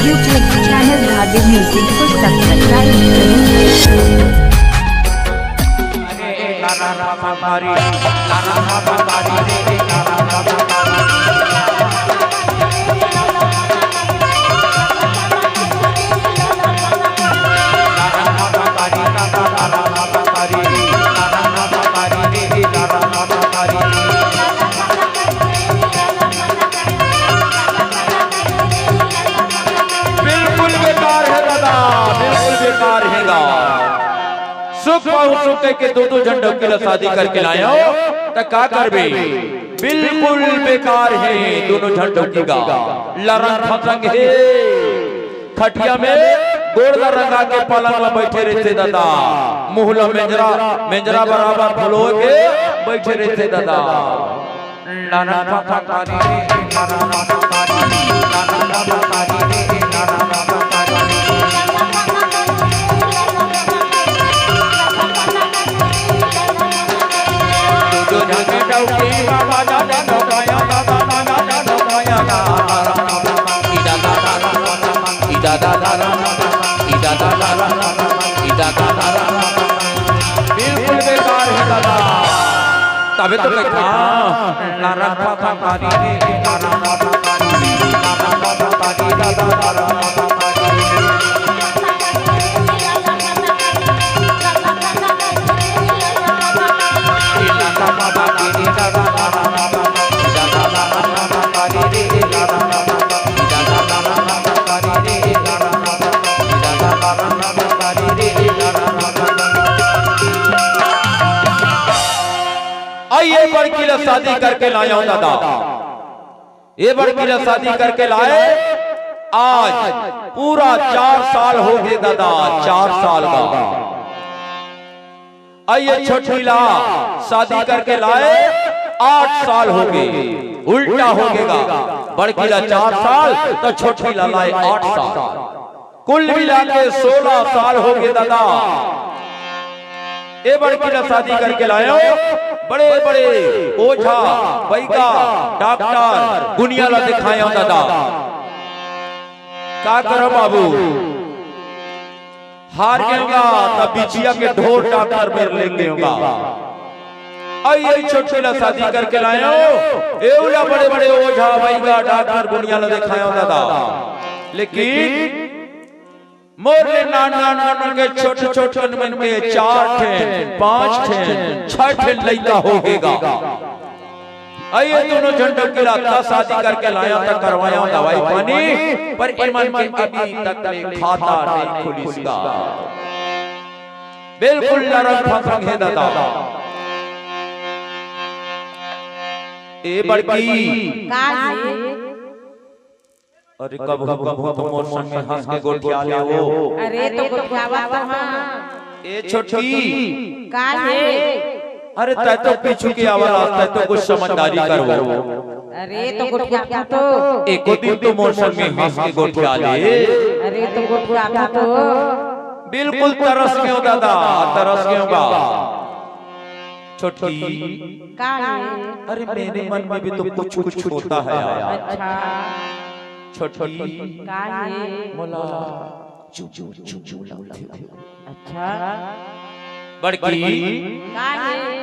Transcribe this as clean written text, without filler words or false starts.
YouTube channel धागे music को subscribe सुख सुख के दो झंडों के शादी करके लाए हो तो क्या करबे। बिल्कुल बेकार है दोनों झंडों की गा लरन फसंग है खटिया में गोड़ रंगा के पलंग में बैठे रहते दादा मुहला मेंजरा बराबर फलो के बैठे रहते दादा लरन फसंग बिल्कुल बेकार है दादा तबे तो कहता ये बड़की शादी करके लाया हूं दादा ये बड़की शादी करके लाए आज पूरा 4 साल हो गए दादा 4 साल का आइए छोटी ला शादी करके लाए 8 साल हो गए उल्टा हो गएगा बड़की ला 4 साल तो छोटी ला लाए 8 साल कुल मिला के 16 साल हो गए दादा ये बड़की शादी करके लाए बड़े बड़े ओझा वैद्य डॉक्टर दुनिया ला दिखाया दादा क्या करो बाबू हार गएगा तब बिछिया के ढोर डॉक्टर में लेंगे होगा आइए छोटे ला शादी करके लाए हो बड़े बड़े ओझा वैद्य डॉक्टर दुनिया ला दिखाया दादा लेकिन मोरे नान के छोटे छोटे मन में 4 ठेन 5 ठेन 6 ठेन लइका होगेगा आइए दोनों झंडों की रात शादी करके लाया था करवाया दवाई पानी पर ईमान के अभी तक खाता नहीं खुली इसका बिल्कुल नरक फंसंग है दादा ए बड़की का है अरे कब तो मोर संग में हंस के गोठिया ले वो अरे तो गोठियावा तो हां ए छोटी का है अरे तै तो पीछू की आवाज तै तो कुछ समझदारी कर वो अरे तो गोठियावा तो एको दिन तो मोर संग में हंस के गोठिया ले अरे तो गोठियावा तो बिल्कुल तरस गयो दादा तरस गयोगा छोटी का है अरे मेरे मन में भी तो कुछ होता है यार अच्छा छोटी का है मोला अच्छा बड़की का है